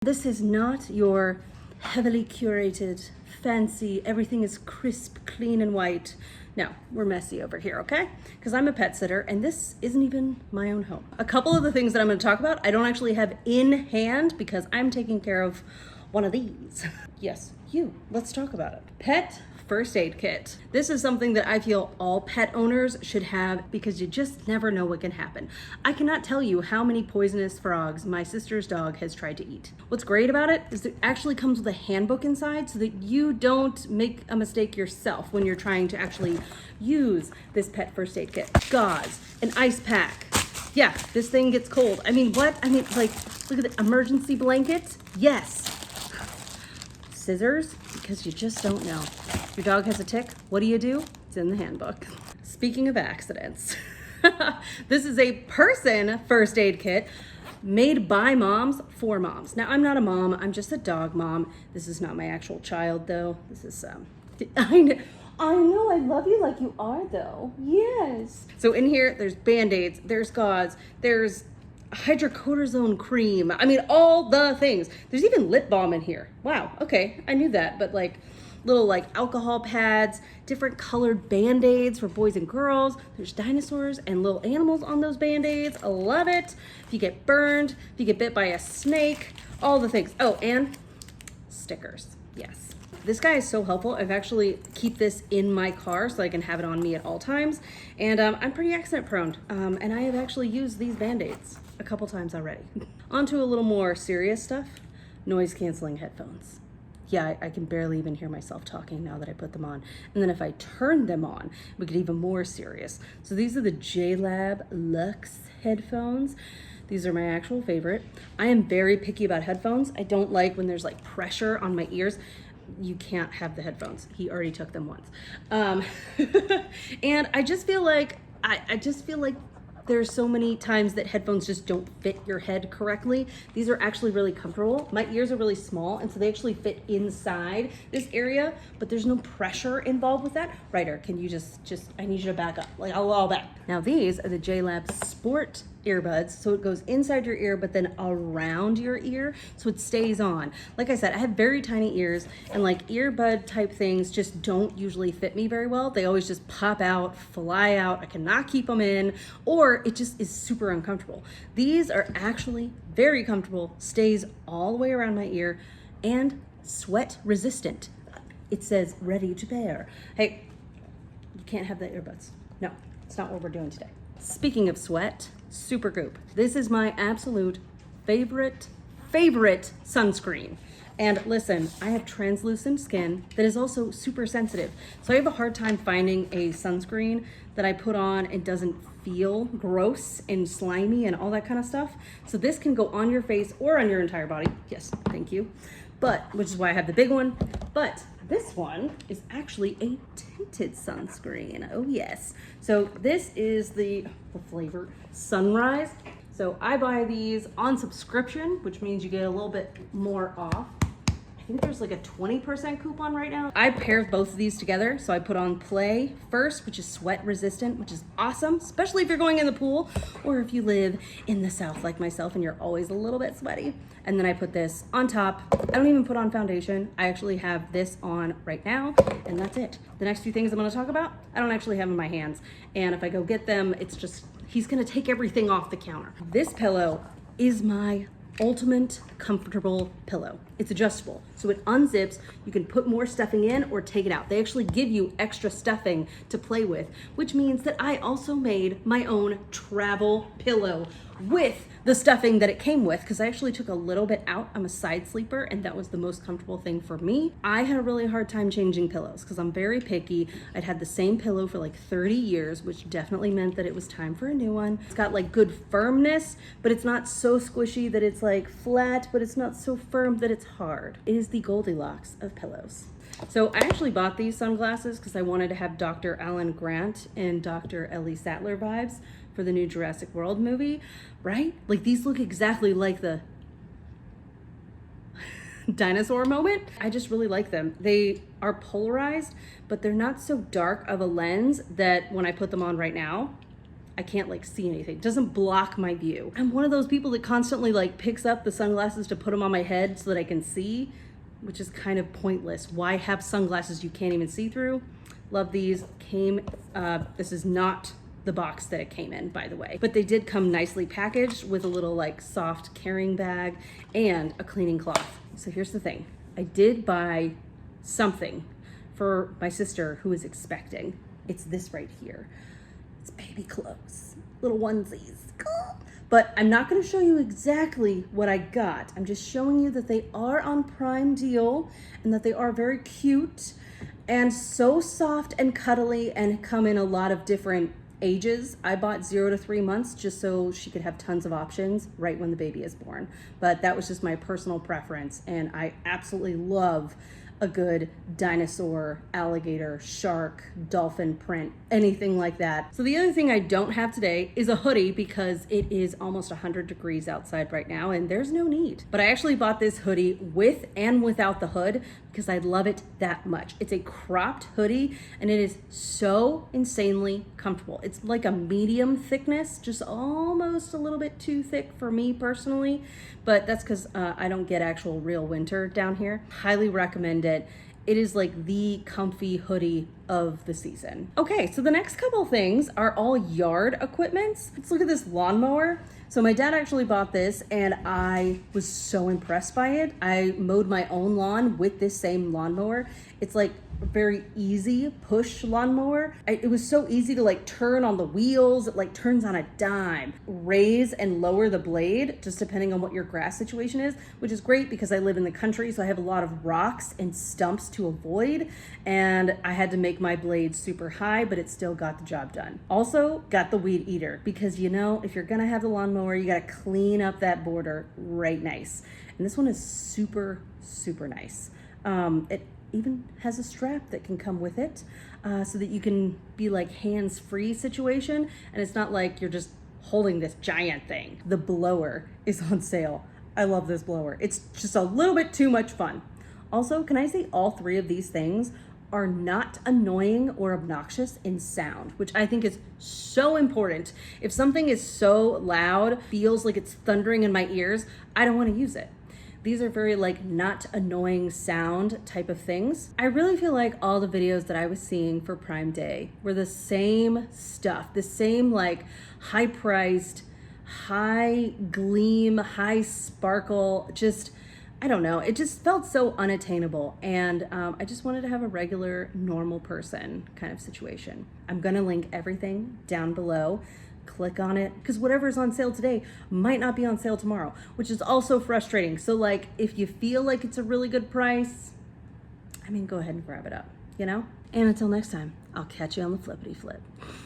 This is not your heavily curated, fancy, everything is crisp, clean, and white. No, we're messy over here, okay? Because I'm a pet sitter and this isn't even my own home. A couple of the things that I'm going to talk about, I don't actually have in hand because I'm taking care of one of these. Yes, you. Let's talk about it. Pet first aid kit. This is something that I feel all pet owners should have because you just never know what can happen. I cannot tell you how many poisonous frogs my sister's dog has tried to eat. What's great about it is it actually comes with a handbook inside so that you don't make a mistake yourself when you're trying to actually use this pet first aid kit. Gauze, an ice pack. Yeah, this thing gets cold. I mean, what? I mean, like, look at the emergency blanket. Yes. Scissors, because you just don't know. Your dog has a tick, what do? It's in the handbook. Speaking of accidents, this is a person first aid kit made by moms for moms. Now, I'm not a mom, I'm just a dog mom. This is not my actual child though. This is, I know, I love you like you are though. Yes. So in here, there's Band-Aids, there's gauze, there's hydrocortisone cream. I mean, all the things. There's even lip balm in here. Wow, okay, I knew that, but like little like alcohol pads, different colored Band-Aids for boys and girls. There's dinosaurs and little animals on those Band-Aids. I love it. If you get burned, if you get bit by a snake, all the things. Oh, and stickers, yes. This guy is so helpful. I've actually keep this in my car so I can have it on me at all times. And I'm pretty accident prone. And I have actually used these Band-Aids a couple times already. On to a little more serious stuff. Noise canceling headphones. Yeah, I can barely even hear myself talking now that I put them on. And then if I turn them on, we get even more serious. So these are the JLab Luxe headphones. These are my actual favorite. I am very picky about headphones. I don't like when there's like pressure on my ears. You can't have the headphones. He already took them once. And I just feel like, I just feel like there's so many times that headphones just don't fit your head correctly. These are actually really comfortable. My ears are really small, and so they actually fit inside this area, but there's no pressure involved with that. Ryder, can you just I need you to back up, like a little back. Now these are the JLab Sport earbuds, so it goes inside your ear but then around your ear so it stays on. Like I said, I have very tiny ears and like earbud type things just don't usually fit me very well. They always just pop out, fly out. I cannot keep them in, or it just is super uncomfortable. These are actually very comfortable, stays all the way around my ear, and sweat resistant. It says ready to pair. Hey, you can't have the earbuds. No, it's not what we're doing today. Speaking of sweat, Supergoop. This is my absolute favorite sunscreen. And listen, I have translucent skin that is also super sensitive. So I have a hard time finding a sunscreen that I put on and doesn't feel gross and slimy and all that kind of stuff. So this can go on your face or on your entire body. Yes, thank you. But, which is why I have the big one. But this one is actually a tinted sunscreen. Oh yes. So this is the flavor Sunrise. So I buy these on subscription, which means you get a little bit more off. I think there's like a 20% coupon right now. I pair both of these together. So I put on Play first, which is sweat resistant, which is awesome, especially if you're going in the pool or if you live in the South like myself and you're always a little bit sweaty. And then I put this on top. I don't even put on foundation. I actually have this on right now, and that's it. The next few things I'm gonna talk about, I don't actually have in my hands. And if I go get them, it's just, he's gonna take everything off the counter. This pillow is my ultimate comfortable pillow. It's adjustable, so it unzips. You can put more stuffing in or take it out. They actually give you extra stuffing to play with, which means that I also made my own travel pillow with the stuffing that it came with, because I actually took a little bit out. I'm a side sleeper, and that was the most comfortable thing for me. I had a really hard time changing pillows because I'm very picky. I'd had the same pillow for like 30 years, which definitely meant that it was time for a new one. It's got like good firmness, but it's not so squishy that it's like flat, but it's not so firm that it's hard. It is the Goldilocks of pillows. So I actually bought these sunglasses because I wanted to have Dr. Alan Grant and Dr. Ellie Sattler vibes for the new Jurassic World movie, right? Like these look exactly like the dinosaur moment. I just really like them. They are polarized, but they're not so dark of a lens that when I put them on right now, I can't like see anything. It doesn't block my view. I'm one of those people that constantly like picks up the sunglasses to put them on my head so that I can see, which is kind of pointless. Why have sunglasses you can't even see through? Love these. This is not the box that it came in, by the way, but they did come nicely packaged with a little like soft carrying bag and a cleaning cloth. So here's the thing. I did buy something for my sister who is expecting. It's this right here. It's baby clothes, little onesies. But I'm not gonna show you exactly what I got. I'm just showing you that they are on Prime deal and that they are very cute and so soft and cuddly and come in a lot of different ages. I bought 0 to 3 months just so she could have tons of options right when the baby is born. But that was just my personal preference, and I absolutely love a good dinosaur, alligator, shark, dolphin print, anything like that. So the other thing I don't have today is a hoodie because it is almost 100 degrees outside right now and there's no need. But I actually bought this hoodie with and without the hood because I love it that much. It's a cropped hoodie and it is so insanely comfortable. It's like a medium thickness, just almost a little bit too thick for me personally, but that's because I don't get actual real winter down here. Highly recommend it. It is like the comfy hoodie of the season. Okay, so the next couple things are all yard equipments. Let's look at this lawnmower. So my dad actually bought this and I was so impressed by it. I mowed my own lawn with this same lawnmower. It's like a very easy push lawnmower. It was so easy to like turn on the wheels. It like turns on a dime. Raise and lower the blade just depending on what your grass situation is, which is great because I live in the country, so I have a lot of rocks and stumps to avoid, and I had to make my blade super high, but it still got the job done. Also got the weed eater because, you know, if you're gonna have the lawnmower, you gotta clean up that border right nice. And this one is super, super nice. It even has a strap that can come with it so that you can be like hands-free situation, and it's not like you're just holding this giant thing. The blower is on sale. I love this blower. It's just a little bit too much fun. Also, can I say all three of these things are not annoying or obnoxious in sound, which I think is so important. If something is so loud, feels like it's thundering in my ears, I don't want to use it. These are very like not annoying sound type of things. I really feel like all the videos that I was seeing for Prime Day were the same stuff, the same like high priced, high gleam, high sparkle, just, I don't know, it just felt so unattainable, and I just wanted to have a regular, normal person kind of situation. I'm gonna link everything down below. Click on it, because whatever's on sale today might not be on sale tomorrow, which is also frustrating. So like, if you feel like it's a really good price, I mean, go ahead and grab it up, you know? And until next time, I'll catch you on the flippity flip.